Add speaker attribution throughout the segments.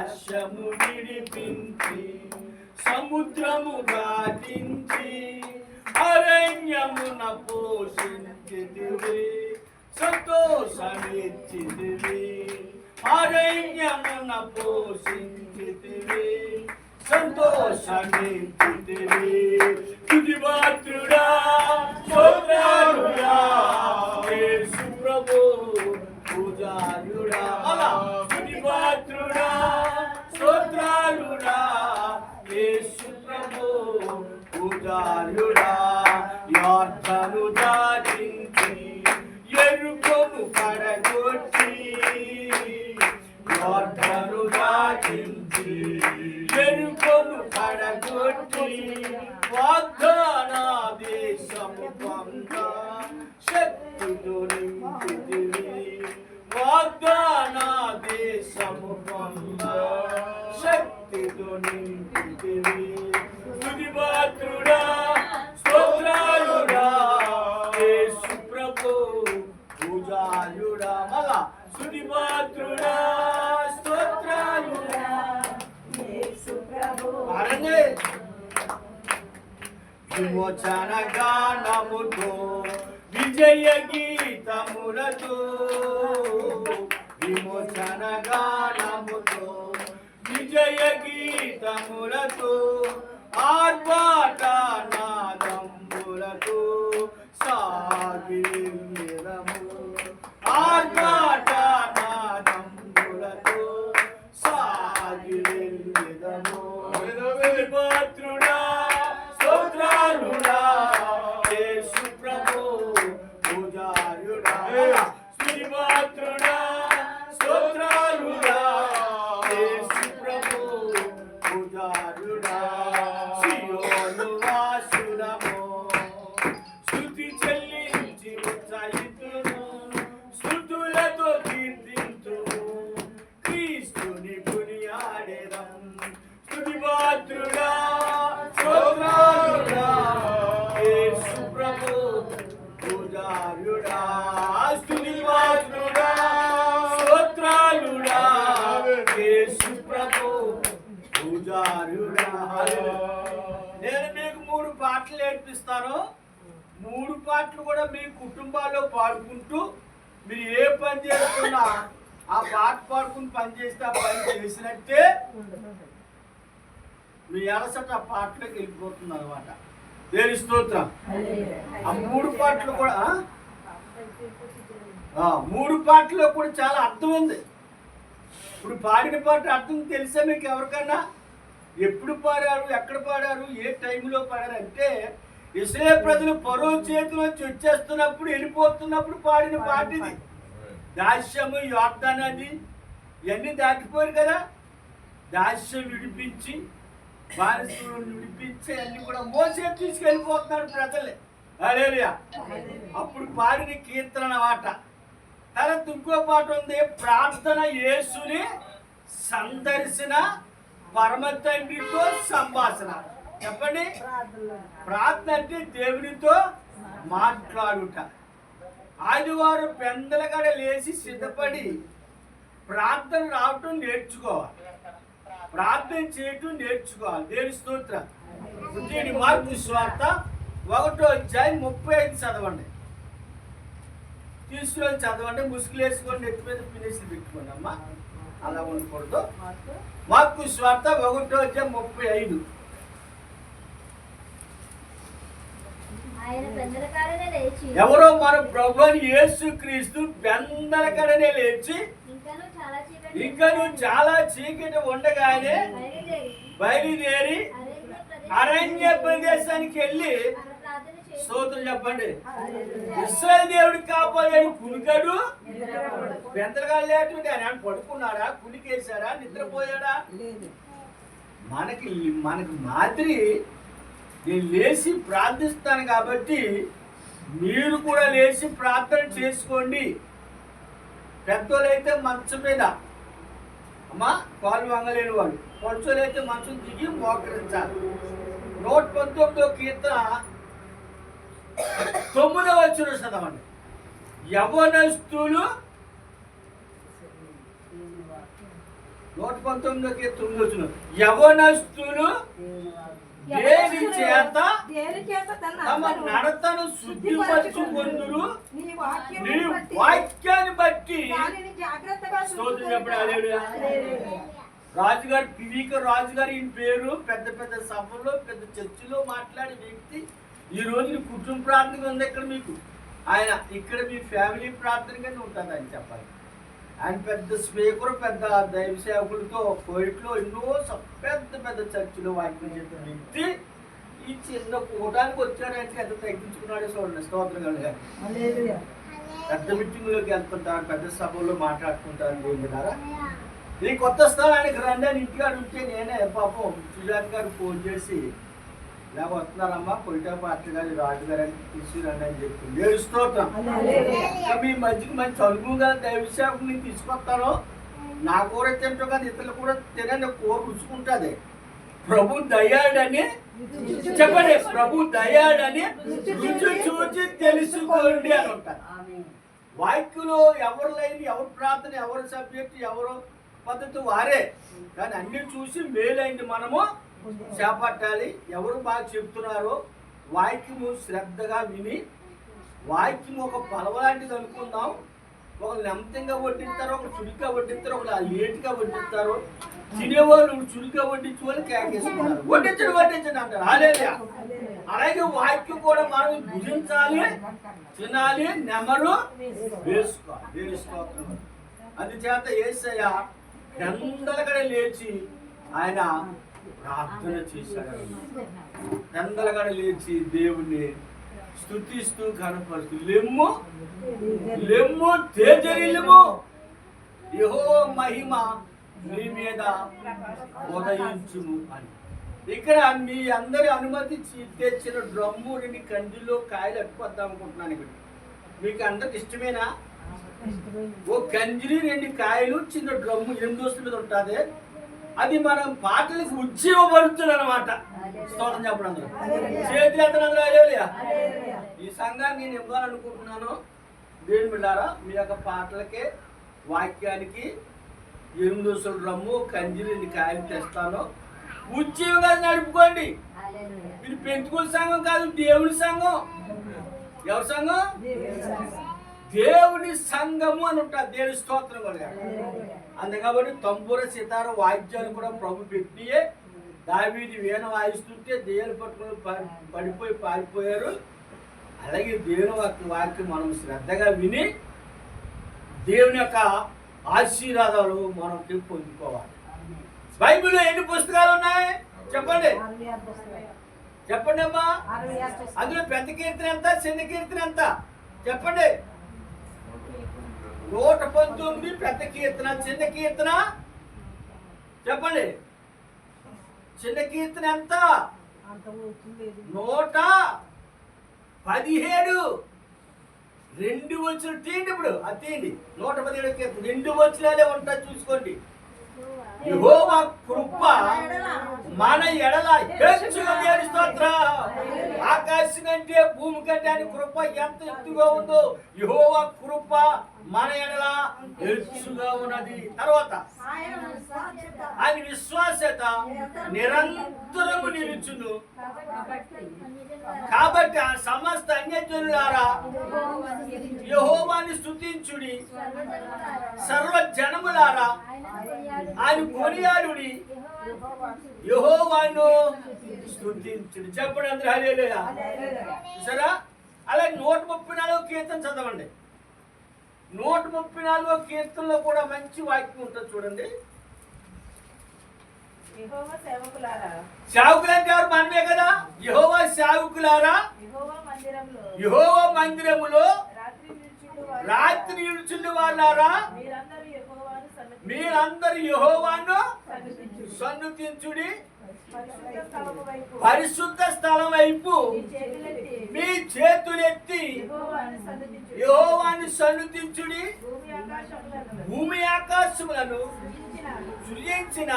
Speaker 1: దాస్యము విడిపించి సముద్రము దాటించి అరణ్యమున పోషించితివి సంతోషమిచ్చితివి అరణ్యమున పోషించితివి సంతోషమిచ్చితివి స్తుతిపాత్రుడా స్తోత్రాలుడా యేసు ప్రభు పూజారుడా స్తుతిపాత్రుడా స్తోత్రాలుడా యేసు ప్రభు పూజారుడా యాత్రను దాటించి ఎరుకను పడగొట్టి యాత్రను దాటించి ఎరుకను పడగొట్టి వాగ్దాన దేశము పొంద శక్తితో నింపితివి వాగ్దాన దేశము పొంద శక్తితో నింపితివి స్తుతిపాత్రుడా స్తోత్రాలుడా యేసు ప్రభు పూజారుడా మళ్ళా స్తుతిపాత్రుడా స్తోత్రాలుడా యేసు ప్రభు అరణ్య విమోచన గానముతో విజయ గీతములతో విమోచన గానముతో విజయ గీతములతో ఆర్భాట నాదంబులతో సాగిరము ఆర్భాట నాదంబులతో సాగిరము పాత్రుడా స్తోత్రాలుడా యేసు ప్రభు పూజారుడా స్తుతిపాత్రుడా స్తోత్రాలుడా యేసు ప్రభు పూజారుడా సియోను వాసురము స్తుతి చెల్లించి ఉత్సాహితును స్తుతులతో కీర్తింతుము క్రీస్తుని కొనియాడెదం స్తుతిపాత్రుడా స్తోత్రాలుడా యేసు ప్రభు పూజారుడా స్తుతిపాత్రుడా స్తోత్రాలుడా యేసు ప్రభు పూజారుడా. నేను మీకు 3 పాటలు నేర్పిస్తాను. 3 పాటలు కూడా మీ కుటుంబాల్లో పాడుకుంటూ మీరు ఏ పని చేస్తున్నా ఆ పాట పాడుకుని పని చేస్తే ఆ పని చేసినట్టే మీ అలసట ఆ పాటలోకి వెళ్ళిపోతుంది అనమాట. దేని స్తోత్రం. ఆ 3 పాటలు కూడా 3 పాటల్లో కూడా చాలా అర్థం ఉంది. ఇప్పుడు పాడిన పాట అర్థం తెలుసా మీకు ఎవరికన్నా? ఎప్పుడు పాడారు, ఎక్కడ పాడారు, ఏ టైంలో పాడారు అంటే ఇశ్రాయేలు ప్రజలు ఫరో చేతిలోంచి వచ్చేస్తున్నప్పుడు వెళ్ళిపోతున్నప్పుడు పాడిన పాట ఇది. దాస్యము యోర్దాను నది ఇవన్నీ దాటిపోయారు కదా. దాస్యం విడిపించి బానిసలను విడిపించి అన్ని కూడా మోసే తీసుకెళ్ళిపోతున్నాడు ప్రజలే. హల్లెలూయా. అప్పుడు పాడిన కీర్తన మాట. తర్వాత ఇంకో పాట ఉంది, ప్రార్థన యేసుని సందర్శన పరమ తండ్రితో సంభాషణ. చెప్పండి. ప్రార్థన అంటే దేవునితో మాట్లాడుట. ఆదివారం పెందలగడ లేచి సిద్ధపడి ప్రార్థన రావటం నేర్చుకోవాలి, ప్రార్థన చేయటం నేర్చుకోవాలి. దేవుని స్తోత్రం. మార్కు సువార్త 1:35 చదవండి. తీసుకుని చదవండి. ముసుగులు వేసుకోండి, ఎత్తి మీద ఫినిష్లు పెట్టుకోండి అమ్మా, అలా ఉండకూడదు. మార్కు సువార్త 1:35. ఎవరో మన ప్రభువుని యేసుక్రీస్తు పెందలకడనే లేచి ఇంకను చాలా చీకటి ఉండగానే బయలుదేరి అరణ్య ప్రదేశానికి వెళ్ళి స్తోత్రం చెప్పండి. ఇశ్రాయేలు దేవుడికి కాపాడాడు. కునికాడు, పెందలకాడు లేటువంటి ఆయన పడుకున్నాడా, కునికేశాడా, నిద్రపోయాడా? మనకి మాదిరి నేను లేచి ప్రార్థిస్తాను కాబట్టి మీరు కూడా లేచి ప్రార్థన చేసుకోండి. పెద్దోళ్ళైతే మంచం మీద అమ్మా కాలు వంగలేని వాళ్ళు, పొడుచోళ్ళైతే మంచం దిగి మోకరించాలి. 119వ కీర్తన 9వ వచనం చదవండి. యవ్వనస్తులు 119 కీర్తన వచ్చిన యవనస్తులు దేని చేత తమ నడతను శుద్ధిపరచుకొందురు నీ వాక్యాన్ని బట్టి. స్తోత్రం చెప్పండి. హల్లెలూయా. రాజుగారు పివిక రాజుగారు ఈయన పేరు. పెద్ద పెద్ద సభలో పెద్ద చర్చిలో మాట్లాడే వ్యక్తి. ఈ రోజు నీ కుటుంబ ప్రార్థన ఉంది ఇక్కడ మీకు. ఆయన ఇక్కడ మీ ఫ్యామిలీ ప్రార్థన కింద ఉంటుంది అని చెప్పాలి. ఆయన పెద్ద స్పీకర్, పెద్ద దైవ సేవకులతో కోయిట్లో ఎన్నో పెద్ద పెద్ద చర్చిలో వాక్యం చెప్పిన వ్యక్తి ఈ చిన్న కూటానికి వచ్చాడంటే ఎంత తగ్గించుకున్నాడో చూడండి. స్తోత్రం కలిగారు. పెద్ద మీటింగ్లోకి వెళ్తుంటారు, పెద్ద సభల్లో మాట్లాడుకుంటారు. దేవుడారా ఈ కొత్త స్థలానికి రండి అని ఇంటికి అడిగితే నేనే పాపం సుజాత్ గారు ఫోన్ చేసి ఇలా వస్తున్నారమ్మా కొయిటా పార్టీ గారు రాజుగారు అని తీసుకురండి అని చెప్పింది. ఏడుస్తోతాం మీ మధ్యకి మంచి అనుభవంగా దైవసేవకుని తీసుకొస్తాను. నా కూర తింటూ కానీ ఇతరులు కూడా తినని కూర రుచుకుంటుంది. ప్రభు దయాడని చెప్పండి. ప్రభు దయాడని రుచి చూచి తెలుసుకోండి అని ఉంటారు. వాక్యలో ఎవరు లైన్, ఎవరు ప్రార్థన, ఎవరు సబ్జెక్ట్, ఎవరు పద్ధతి వారే. కానీ అన్ని చూసి మేలైంది మనము చేపట్టాలి. ఎవరు బాగా చెప్తున్నారో వాక్యము శ్రద్ధగా విని, వాక్యం ఒక పలవ లాంటిది అనుకుందాం. ఒక నెమ్మదిగా వడ్డిస్తారు, ఒక చురుగ్గా వడ్డిస్తారు, ఒక లేటుగా వడ్డిస్తారు. తినేవాళ్ళు చురుగ్గా వడ్డించే వాళ్ళు కేకేసుకున్నారు. వడ్డించండి అంటారు. అలాగే వాక్యం కూడా మనం భుజించాలి, తినాలి, నెమరు వేసుకోవాలి. అందుచేత యేసయ్య గందలగడ లేచి ఆయన ప్రార్థన చేశాడు. గందలగడ లేచి దేవుణ్ణి స్తుతిస్తూ కనపరుస్తూ లెమ్ము లెమ్ము తేజరిల్లుము యెహోవా మహిమ నీ మీద ఉదయించుము అని. ఇక్కడ మీ అందరి అనుమతి తెచ్చిన డ్రమ్ము 2 కందిలో కాయలు అట్టుకొద్దాం అనుకుంటున్నాను. ఇక్కడ మీకు అందరికి ఇష్టమేనా? ఓ కంజిరి 2 కాయలు చిన్న డ్రమ్ము 8 దోస్తుల మీద ఉంటుంది. అది మనం పాటలకు ఉజ్జీవపడుతుంది అనమాట. స్తోత్రం చెప్పడం అందరూ చేతులు ఎత్తడం అందరూ. ఈ సంఘాన్ని నేను ఇవ్వాలనుకుంటున్నాను. దేవుని బిడ్డలారా, మీ యొక్క పాటలకే వాక్యానికి 8 దోస్తుల డ్రమ్ము కంజిరి 2 కాయలు తెస్తాను. ఉజ్జీవంగా నడుపుకోండి. ఇది పెంతుకుల సంఘం కాదు, దేవుని సంఘం. ఎవరి సంఘం? దేవుని సంఘము అని ఉంటారు. దేవుని స్తోత్రం కూడా. అంతే కాబట్టి తంబూర సితార వాయిద్యాలు కూడా ప్రభు పెట్టియే. దావీదు వీణ వాయిస్తుంటే దేవుని పట్టుకుని పడిపోయి పారిపోయారు. అలాగే దేవుని వాక్యం మనం శ్రద్ధగా విని దేవుని యొక్క ఆశీర్వాదాలు మనం పొందుకోవాలి. బైబిల్లో ఎన్ని పుస్తకాలు ఉన్నాయి చెప్పండి? చెప్పండి అమ్మా. అందులో పెద్ద కీర్తన ఎంత, చిన్న కీర్తన ఎంత చెప్పండి? 119 పెద్ద కీర్తన. చిన్న కీర్తన చెప్పండి. చిన్న కీర్తన ఎంత? 117. 2 వచనాలు తీయండి. ఇప్పుడు అది తీయండి. 117 కీర్తన 2 వచనాలే ఉంటాయి, చూసుకోండి. యెహోవా కృప మన ఎడల హెచ్చుగా ఉంది. స్తోత్రం. ఆకాశం కంటే భూమి కంటే ఆయన కృప ఎంత ఎత్తుగా ఉందో యెహోవా కృప మన ఎడల హెచ్చుగా ఉన్నది. తర్వాత ఆయన విశ్వాసత నిరంతరము నిలుచును. కాబట్టి ఆ సమస్త అన్యజనులారా యెహోవాని స్తుతించుడి, సర్వ జనములారా ఆయన కొనియాడుడి, యెహోవాను స్తుతించుడి. చెప్పండి అందరూ హల్లెలూయా. సరే, అలా 134 కీర్తన చదవండి. 134 కీర్తనలో కూడా మంచి వాక్యం ఉంటుంది చూడండి. సేవకులంటే ఎవరు? మనమే కదా. యెహోవా సేవకులారా యెహోవా మందిరములో రాత్రి నిలుచుండు వాళ్ళారా మీరందరూ యెహోవాను సన్నుతించుడి. పరిశుద్ధ స్థలం వైపు మీ చేతులెత్తి యెహోవాను సన్నుతించుడి. భూమి ఆకాశములను సృజించిన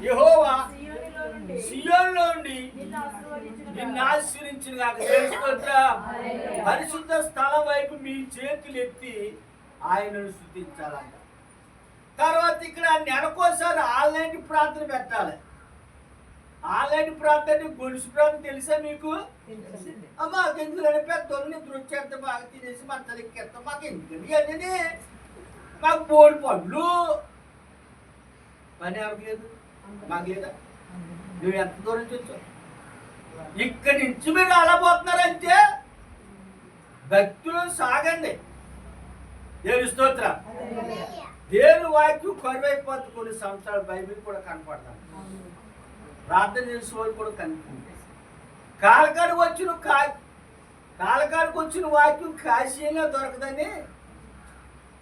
Speaker 1: యెహోవా సియోనులో నుండి నిన్ను ఆశీర్వదించిన పరిశుద్ధ స్థలం వైపు మీ చేతులెత్తి ఆయనను స్తుతించాలంట. తర్వాత ఇక్కడ నెలకోసారి ఆన్లైన్ ప్రార్థన పెట్టాలి. ఆన్లైన్ ప్రార్థన గొలుసు ప్రార్థన తెలుసా మీకు? అమ్మా ఎందుకు పెద్ద నిద్ర వచ్చేస్తే బాగా తినేసి మన తలెక్కేస్తాం, మాకు ఎందుకండి అన్నీ మాకు బోర్డు పళ్ళు పని ఎవరికి లేదు, మాకు లేదా? నువ్వు ఎంత దూరం చూసావు? ఇక్కడి నుంచి మీరు అలా పోతున్నారంటే భక్తులు సాగండి. దేవుని స్తోత్రం. దేవుని వాక్యం కరువైపోతుంది. కొన్ని సంవత్సరాలు బైబిల్ కూడా కనపడతాను, ప్రార్థన చేసే వాళ్ళు కూడా కనిపిస్తుంది. కాలకాడికి వచ్చిన వాక్యం కాశీలో దొరకదని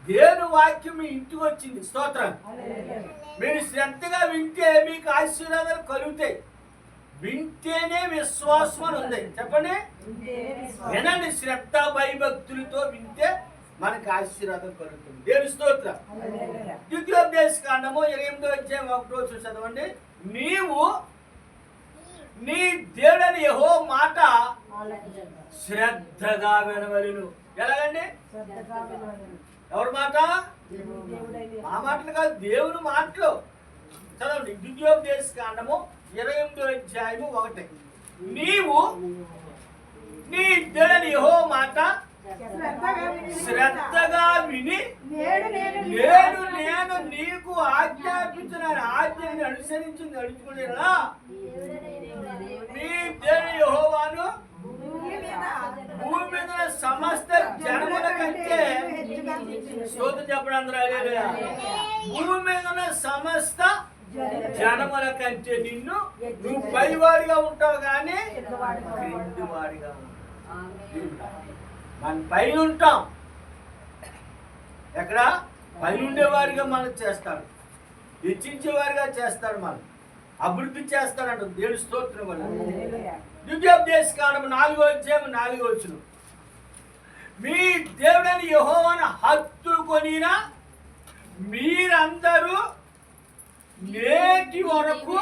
Speaker 1: దేవుని వాక్యం మీ ఇంటికి వచ్చింది. స్తోత్రం. మీరు శ్రద్ధగా వింటే మీకు ఆశీర్వాదాలు కలుగుతాయి. వింటేనే విశ్వాసం అని ఉంది. చెప్పండి, వినండి. శ్రద్ధ భయభక్తులతో వింటే మనకు ఆశీర్వాదం కలుగుతుంది. దేవుని స్తోత్రం. ద్వితీయోపదేశ కాండము 28వ అధ్యాయం 1వ వచనం చదవండి. నీవు నీ దేవుడైన యెహోవా మాట శ్రద్ధగా వినవలెను. ఎలాగండి? ఎవరి మాట? ఆ మాటలు కాదు, దేవుని మాటలు. చదవండి, ద్వితీయోపదేశ కాండము 28వ అధ్యాయము 1. నీవు నీ దేవుడైన యెహోవా మాట శ్రద్ధగా విని నేడు నేను నీకు ఆజ్ఞాపించిన ఆజ్ఞని అనుసరించి నడుచుకునేలా మీ దేవుని యెహోవాను భూమి మీద సమస్త జనముల కంటే స్తోత్రం చెప్పండి అందరూ. హల్లెలూయా. భూమి మీద ఉన్న సమస్త జనముల కంటే నువ్వు పైవాడిగా ఉంటావు కానీ క్రిందివాడిగా ఉంటావు. మనం పైన ఉంటాం. ఎక్కడ? పైన ఉండేవారిగా మనం చేస్తాడు, హెచ్చించేవారిగా చేస్తాడు, మనం అభివృద్ధి చేస్తాడంట. దేవుని స్తోత్రం వల్ల. ద్వితీయోపదేశ కాండము 4వ అధ్యాయం 4వ వచనం. మీ దేవుడైన యెహోవాను హత్తుకొనిన మీరందరూ నేటి వరకు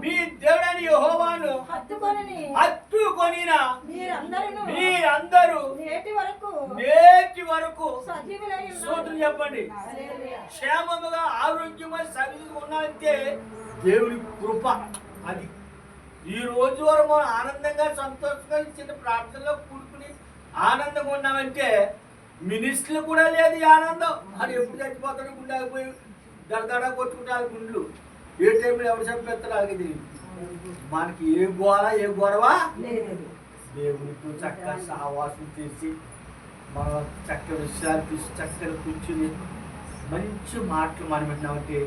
Speaker 1: మీ దేవుడైన యెహోవాను హత్తుకొనిన మీరందరూ నేటి వరకు స్తోత్రం చెప్పండి. క్షేమముగా ఆరోగ్యమై సరిగ్గా ఉన్నారంటే దేవుని కృప. అది ఈ రోజు వరకు మనం ఆనందంగా సంతోషంగా చిన్న ప్రార్థనలో కూడుకుని ఆనందంగా ఉన్నామంటే మినిస్టర్లు కూడా లేదు ఈ ఆనందం. అది ఎప్పుడు చచ్చిపోతాడు, గుండె ఆగిపోయి దడదడ కొట్టుకుంటారు గుండ్లు. ఏ టైంలో ఎవరు చంపేస్తారో అలాగే తెలియదు. మనకి ఏ గొడవ దేవునితో చక్కగా సహవాసం చేసి మన చక్కగా విషయాలు తీసి చక్కగా కూర్చుని మంచి మాటలు మనం విన్నామంటే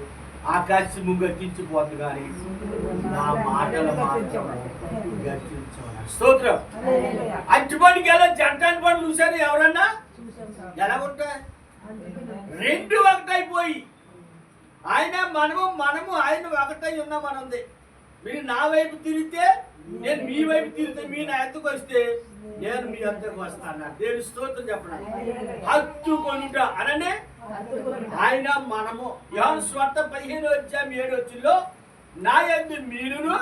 Speaker 1: ఆకాశము గర్జించిపోద్దు కానీ నా మాటలు మాత్రం గర్జించమన్నారు. స్తోత్రం. అట్టుపడికి ఎలా జంటాన్ని పడి చూశారు ఎవరన్నా? ఎలా ఉంటాయి? రెండు ఒకటైపోయి ఆయన మనము ఆయన ఒకటై ఉన్నాం. మనంది మీరు నా వైపు తిరిగితే నేను మీ వైపు తిరిగితే మీరు నా ఎత్తుకు వస్తే నేను మీ ఎత్తుకు వస్తాను. దేవుని స్తోత్రం చెప్పండి. హత్తుకొనుట అననే ఆయన మనము. యోహాను సువార్త 15వ అధ్యాయం 7వ వచనంలో నా యందు మీరును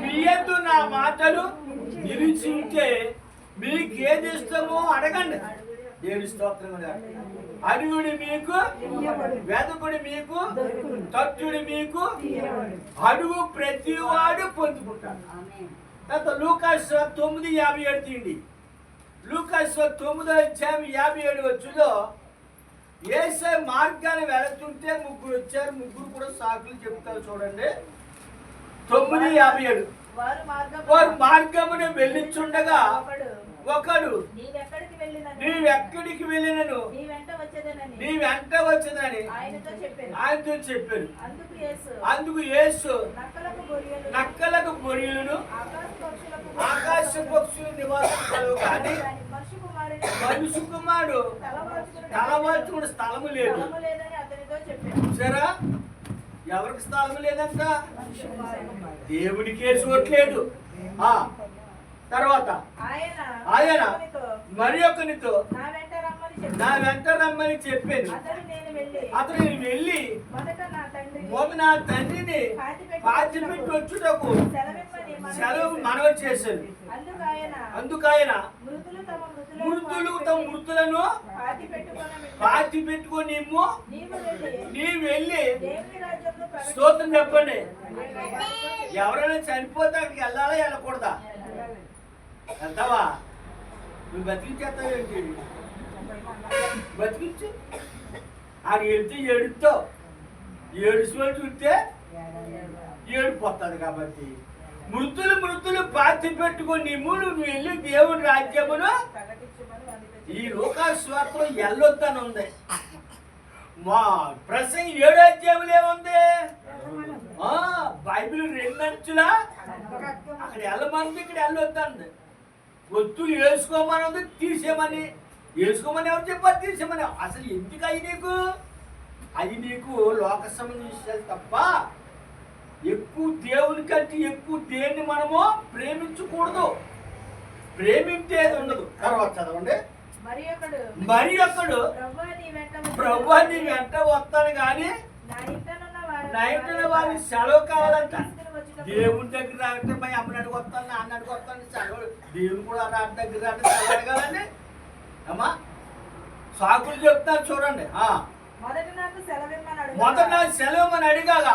Speaker 1: మీ యందు నా మాటలు నిలిచి ఉంటే మీకు ఏది ఇష్టమో అడగండి. దేవుని స్తోత్రం. అడుగుడి మీకు, వెదకుడి మీకు, తట్టుడి మీకు, అడుగు ప్రతివాడు పొందుకుంటాడు. తర్వాత లూకాసు 9:57 తీయండి. లూకాసు 9వ అధ్యాయం 57 వచనంలో యేసు మార్గాన్ని వెళుతుంటే ముగ్గురు వచ్చారు. ముగ్గురు కూడా సాకులు చెప్తారు. చూడండి 9:57. వారు మార్గమును వెళ్ళిచుండగా ఒకడు నీవెక్కడికి వెళ్ళినను నీ వెంట వచ్చేదని ఆయనతో చెప్పారు. అందుకు యేసు నక్కలకు గొర్రెలను ఆకాశ పక్షులు నివాసం కలవు కానీ మనుషు కుమారుడు తలవాల్చుకునే స్థలము లేదు. సరే, ఎవరికి స్థలం లేదంట? దేవుడికే చోట్లేదు. తర్వాత ఆయన మరి ఒకనితో నా వెంట రమ్మని చెప్పాను. అతడు నేను వెళ్ళి మొదట నా తండ్రిని పాతిపెట్టి వచ్చుటకు సెలవు మనవి చేశాను. అందుకైన మృతులు తమ మృతులను పాతి పెట్టుకొని నీవు వెళ్ళి స్తోత్రం చెప్పండి. ఎవరైనా చనిపోతే అక్కడికి వెళ్ళాలా వెళ్ళకూడదా? వెళ్తావా? నువ్వు బతికించేస్తావేంటి? బతికించు. అది వెళ్తే ఏడుస్తావు. ఏడుచుకొని చూస్తే ఏడిపోతుంది. కాబట్టి మృతులు పాతి పెట్టుకొని నువ్వు వెళ్ళి దేవుని రాజ్యమును ఈ లోకాస్వార్థం వెళ్ళొద్దని ఉంది. మా ప్రసంగం 7వ అధ్యాయంలో ఏముంది? బైబిల్ 2 అంచులా అక్కడ వెళ్ళమంది, ఇక్కడ వెళ్ళొద్దండి. వస్తువులు వేసుకోమని ఉంది, తీసేమని. వేసుకోమని ఎవరు చెప్పారు? తీసేమని. అసలు ఎందుకు అవి నీకు లోక సంబంధించాలి తప్ప ఎక్కువ దేవుని కంటే ఎక్కువ దేన్ని మనము ప్రేమించకూడదు. ప్రేమించేది ఉండదు. తర్వాత చదవండి. మరి ఒకడు ప్రభువా నీ వెంట వస్తాను కానీ నా ఇంట్లో వారికి సెలవు కావాలంట. దేవుని దగ్గర రాకంటే మా అమ్మనాడికి వస్తాను, నాన్నడికి వస్తాను సెలవు. దేవుని కూడా రాని దగ్గర రాంటే సెలవు అడగాలండి. అమ్మా సాకులు చెప్తాను చూడండి. మొదట నాకు సెలవుమని అడిగాగా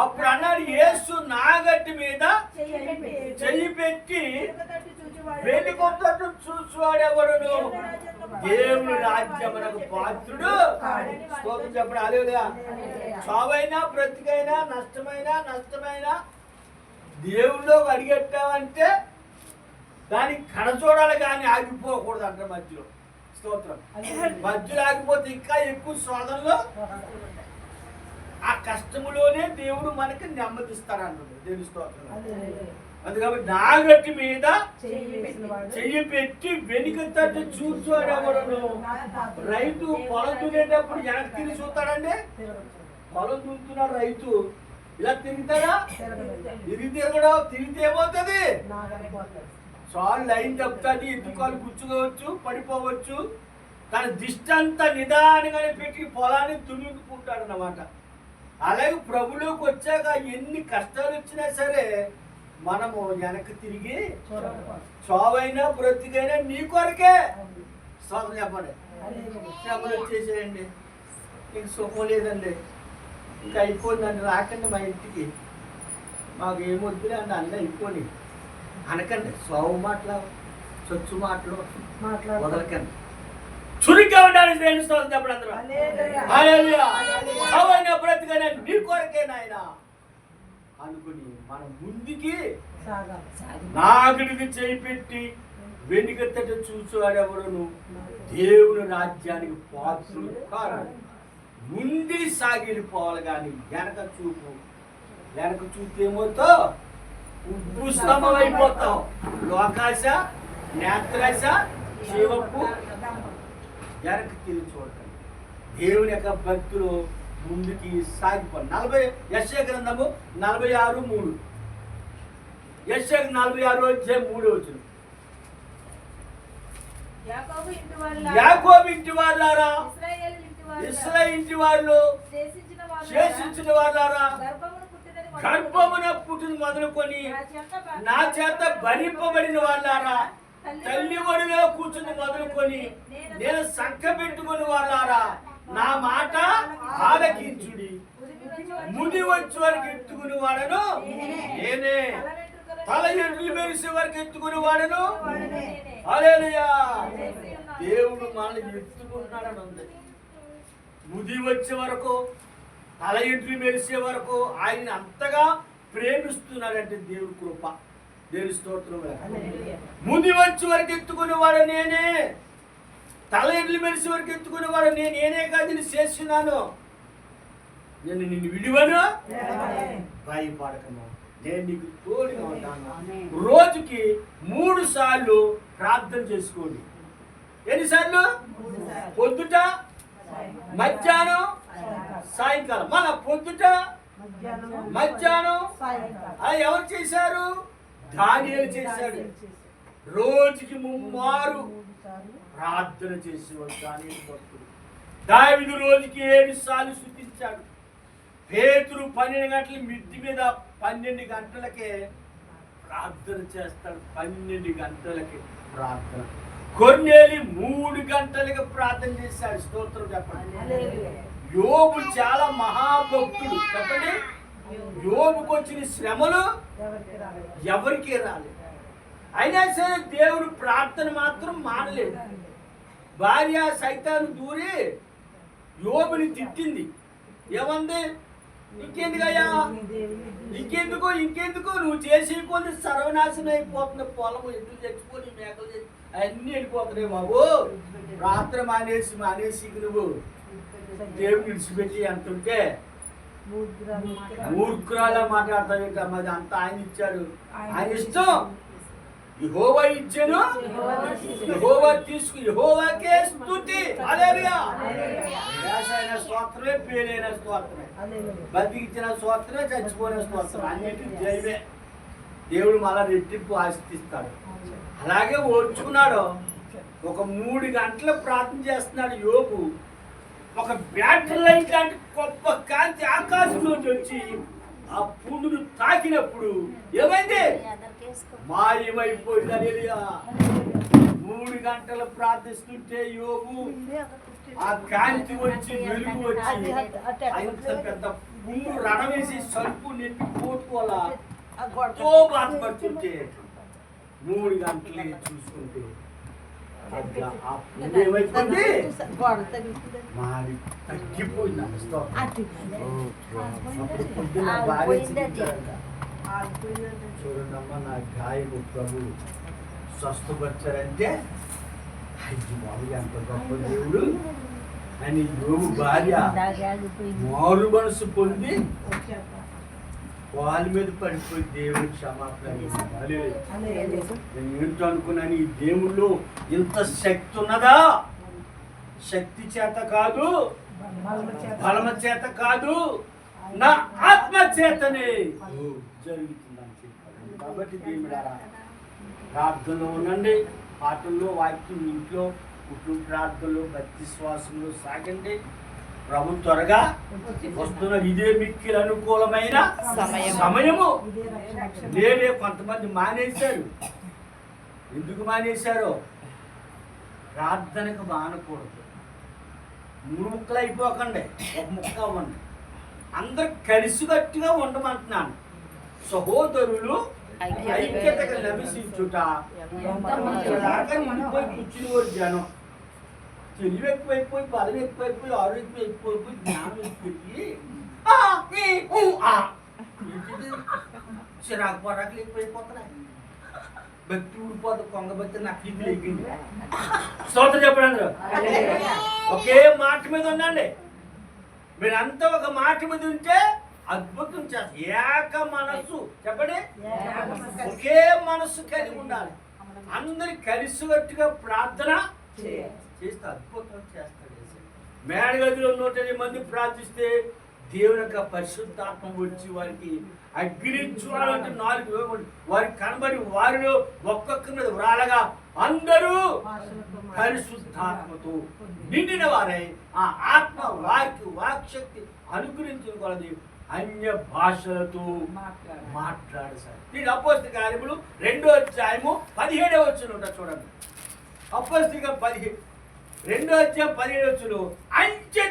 Speaker 1: అప్పుడు అన్నాడు, యేసు నాగట్టి మీద చెయ్యి పెట్టి వెనుకొత్తట్టు చూచువాడెవడును దేవుని రాజ్యమునకు పాత్రుడు. స్తోత్రం చెప్పండి. హల్లెలూయా. చావైనా బ్రతికైనా నష్టమైనా దేవుళ్ళో అడిగెట్టావంటే దానికి కడ చూడాలి కానీ ఆగిపోకూడదు అంట మధ్యలో. స్తోత్రం. మధ్యలో ఆగిపోతే ఇంకా ఎక్కువ శోధనలో ఆ కష్టములోనే దేవుడు మనకి నెమ్మదిస్తారంటుంది. దేవుని స్తోత్రం. అందుకని నాగట్టి మీద చెయ్యి పెట్టి వెనుక తట్టు చూసాడెవడను. రైతు పొలం దున్నేటప్పుడు వెనక్కి తిరిగి చూస్తాడండి. పొలం దున్నుతున్నాడు రైతు, ఇలా తిరుగుతాడా? తిరిగితే ఏమవుతుంది? చాలు లైన్ తప్పుతుంది, ఎత్తుకోవాలి, గుచ్చుకోవచ్చు, పడిపోవచ్చు. తన దిష్టి అంతా నిదానంగానే పెట్టి పొలాన్ని దున్నుకుంటాడు అన్నమాట. అలాగే ప్రభులోకి వచ్చాక ఎన్ని కష్టాలు వచ్చినా సరే మనము వెనక్కి తిరిగి చావైనా బ్రతికైనా నీ కొరకే. స్తోత్రం చెప్పండి. శ్రమలు వచ్చేసేయండి, ఇంక సుఖం లేదండి, ఇంకా అయిపోయిందండి, రాకండి మా ఇంటికి, మాకు ఏమొద్దులే అండి, అన్నీ అయిపోయి అనకండి. సావు మాటలు, చొచ్చు మాటలు వదలకండి. చురుగ్గా ఉండాలి. చెప్పండి అందరూ. చావైనా బ్రతికైనా నీ కొరకే నాయన అనుకుని మనం ముందుకి నాగడికి చేయి పెట్టి వెనుకతట చూసాడెవడును దేవుని రాజ్యానికి పాత్రుడు కాదు. ముందు సాగిపోవాలి కానీ వెనక చూపు ఏమవుతో ఉప్పు స్తంభం అయిపోతాం. లోకాశ, నేత్రాశ, జీవపు వెనక తిరిగి చూడటం. దేవుని యొక్క భక్తులు ముందుకి సాగిపోయి 40 యెషయా గ్రంథము 46:3. యెషయా 46:3. యాకోబు ఇంటి వాళ్ళారా, ఇశ్రాయేలు ఇంటి వాళ్ళు, శేషించిన వాళ్ళారా, గర్భమున పుట్టిన మొదలుకొని నా చేత భరింపబడిన వాళ్ళారా, తల్లి ఒడిలో కూర్చుని మొదలుకొని నేను సంఖ్య పెట్టుకుని వాళ్ళారా, నా మాట ఆలకించుడి. ముడి వచ్చే వరకు ఎత్తుకుని వాడను నేనే, తల ఎట్లు మెరిసే వరకు ఎత్తుకుని వాడను. హల్లెలూయా. దేవుడు మనల్ని ఎత్తుకుంటున్నాడని ఉంది. ముది వచ్చే వరకు, తల ఎట్లు మెరిసే వరకు ఆయన అంతగా ప్రేమిస్తున్నాడంటే దేవుడి కృప, దేవుడి స్తోత్రం. ముది వచ్చే వరకు ఎత్తుకుని వాడు నేనే, తల ఎడ్లు మెరిసే వరకు ఎత్తుకునేవాడు నేనే కాదు, నేను చేస్తున్నాను. నేను నిన్ను విడివను, భయపడకను, నేను నీకు తోడుగా ఉంటాను. రోజుకి 3 సార్లు ప్రార్థన చేసుకోండి. ఎన్నిసార్లు? పొద్దుట, మధ్యాహ్నం, సాయంకాలం. మన పొద్దుట, మధ్యాహ్నం. అది ఎవరు చేశారు? దానియేలు చేశాడు. రోజుకి 3 మారు ప్రార్థన చేసేవాడు దావీదు భక్తుడు. దావీదు రోజుకి 7 సార్లు స్తుతించాడు. పేతురు 12 గంటల మిద్ది మీద 12 గంటలకే ప్రార్థన చేస్తాడు. 12 గంటలకి ప్రార్థన. కొర్నేలి 3 గంటలకి ప్రార్థన చేశాడు. స్తోత్రం చెప్పండి. యోబు చాలా మహాభక్తుడు. చెప్పండి, యోబుకు వచ్చిన శ్రమలు ఎవరికి రాలేదు. అయినా సరే దేవుడు ప్రార్థన మాత్రం మానలేదు. భార్య సైతాను దూరి యోబుని తిట్టింది. ఏమంది? ఇంకెందుకయ్యా, ఇంకెందుకు నువ్వు చేసే కొద్ది సర్వనాశనం అయిపోతుంది. పొలం ఎద్దులు చచ్చిపోయి మేకలు అన్నీ వెళ్ళిపోతున్నాయి బాబు. ప్రార్థన మానేసి నువ్వు దేవుడు విడిచిపెట్టి అంటుంటే మూర్ఖురాలా మాట్లాడతావు. మరి అంతా ఆయన ఇచ్చాడు, ఆయన ఇష్టం. యెహోవా ఇచ్చాను, యెహోవా తీసుకు, యెహోవాకే స్తుతి. హల్లెలూయా. యాసైన స్తోత్రమే, పేరైన స్తోత్రమే, బతికించిన స్తోత్రమే, చచ్చిపోయిన స్తోత్రం, అన్నిటి జయమే. దేవుడు మళ్ళా రెట్టింపు ఆశిస్తాడు. అలాగే ఓర్చుకున్నాడు. ఒక 3 గంటలు ప్రార్థన చేస్తున్నాడు యోబు. ఒక బ్యాటరీ లైట్ లాంటి గొప్ప కాంతి ఆకాశంలోకి వచ్చి ఆ పుండును తాకినప్పుడు ఏమైంది? మాయమైపోయింది. హల్లెలూయా. 3 గంటలు ప్రార్థిస్తుంటే యోబు ఆ కాంతి వచ్చి, వెలుగు వచ్చి, అంత పెద్ద పుండు రణవేసి సరుపు నెట్టి పోటుకోవాలా ఎంతో బాధపడుతుంటే 3 గంటలే చూసుకుంటే ఏమైపోయింది? మాది తగ్గిపోయింది. చూడండమ్మా, నా గాయకు ప్రభు స్వస్థపరిచారంటే అది బాబు ఎంత గొప్ప దేవుడు అని యోబు భార్య మారు మనసు పొంది వాళ్ళ మీద పడిపోయి దేవుడు క్షమాపణ. నేను ఏంటో అనుకున్నాను, ఈ దేవుళ్ళు ఇంత శక్తి ఉన్నదా? శక్తి చేత కాదు, బలమ చేత కాదు, నా ఆత్మ చేతనే జరుగుతుందని చెప్పారు. కాబట్టి దేవుడారా, ప్రార్థనలో ఉండండి, పాటల్లో, వాక్యం ఇంట్లో, కుటుంబ ప్రార్థనలో, భక్తి శ్వాసంలో సాగండి. ప్రభు త్వరగా వస్తున్న ఇదే మిక్కిలి అనుకూలమైన సమయము. నేనే కొంతమంది మానేశారు. ఎందుకు మానేశారో? ప్రార్థనకు మానకూడదు. 3 ముక్కలు అయిపోకండి, 1 ముక్క అవ్వండి. అందరు కలిసికట్టుగా ఉండమంటున్నాను. సహోదరులు ఐక్యతగా నివసించుట. పోయి కూర్చుని జనం తెలివి ఎక్కువైపోయి, బలం ఎక్కువైపోయి, ఆరోగ్యం ఎక్కువైపోయి, జ్ఞానం ఎక్కువైపోయి చిరాకు పొరాకులు ఎక్కువైపోతున్నాయి. భక్తి ఊడిపోతుంది. కొంగ భక్తి నక్లీలు ఎక్కింది. స్తోత్రం చెప్పండి అందరూ. ఒకే మాట మీద ఉండండి. మీరంతా ఒక మాట మీద ఉంటే అద్భుతం చేస్తారు. ఏక మనస్సు చెప్పండి, ఒకే మనస్సు కలిగి ఉండాలి. అందరి కలిసికట్టుగా ప్రార్థన చేస్తే అద్భుతం చేస్తాడు. మేడగదిలో 108 మంది ప్రార్థిస్తే దేవుని యొక్క పరిశుద్ధాత్మ వచ్చి వారికి అగ్నించాలంటే 4 వారికి కనబడి వారిలో ఒక్కొక్క మీద వ్రాలగా అందరూ పరిశుద్ధాత్మతో నిండిన వారై ఆ ఆత్మ వారికి వాక్శక్తి అనుగ్రహించిన కొలది అన్య భాషలతో మాట్లాడు. సార్ దీని అపోస్తల కార్యములు 2వ అధ్యాయము 17వ వచనం ఉంటా చూడండి. అపోస్తల 2వ అధ్యాయం 17వ వచనం, అంచె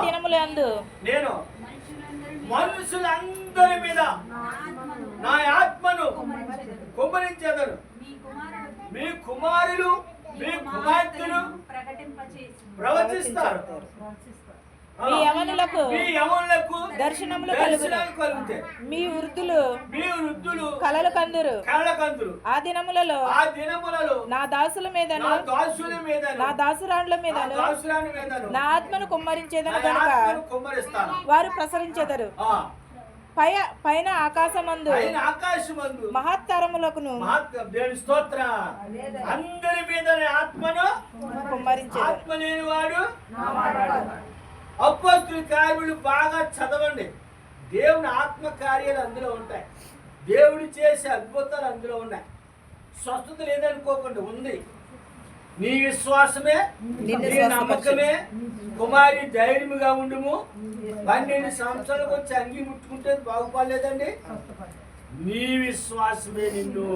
Speaker 1: దినములందు నేను మనుషులందరి మీద నా ఆత్మను కుమ్మరించెదను. మీ కుమారులు మీ కుమార్తెలు ప్రవచిస్తారు.
Speaker 2: మీ యవనులకు దర్శనములు కలుగుతాయి. మీ వృద్ధులు కలలు కందురు. ఆ దినములలో నా దాసుల మీదను నా దాసురాండ్ల మీదను నా ఆత్మను కుమ్మరించేదను గనుక వారు ప్రసరించెదరు. పైన ఆకాశమందు మహత్తరములకును
Speaker 1: అందరి మీద ఆత్మను కుమ్మరించేవాడు. అపోస్తలుల కార్యములు బాగా చదవండి. దేవుని ఆత్మ కార్యాలు అందులో ఉంటాయి. దేవుడు చేసే అద్భుతాలు అందులో ఉన్నాయి. స్వస్థత లేదనుకోకుండా ఉంది. నీ విశ్వాసమే
Speaker 2: నిన్ను
Speaker 1: నీ నమ్మకమే కుమారి ధైర్యముగా ఉండుము. 12 సంవత్సరాలకు వచ్చి అంగి ముట్టుకుంటే బాగుపడలేదండి. నీ విశ్వాసమే నిన్ను.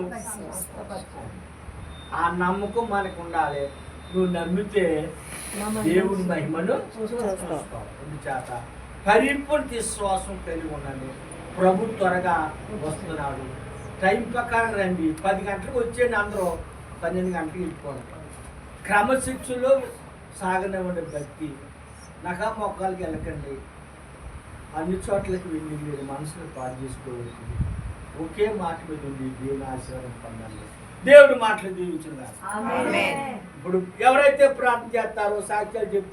Speaker 1: ఆ నమ్మకం మనకు ఉండాలి. నువ్వు నమ్మితే దేవుడి మహిమను చూస్తావు. అందుచేత పరిపూర్ణ విశ్వాసం కలిగి ఉండండి. ప్రభు త్వరగా వస్తున్నాడు. టైం ప్రకారం రండి. 10 గంటలకు వచ్చేయండి. అందరూ 12 గంటలకు వెళ్ళిపోండి. క్రమశిక్షలో సాగనివ్వండి. భక్తి నగా మొక్కలకి వెళ్ళకండి. అన్ని చోట్లకి వెళ్ళి మీరు మనసును పాడు చేసుకోవచ్చు. ఒకే మాట మీద ఉంది. దేవుని ఆశీర్వాదం పొందండి. దేవుడి మాటలు దీవించున్నారు. ఇప్పుడు ఎవరైతే ప్రార్థన చేస్తారో సాక్ష్యాలు చెప్తారో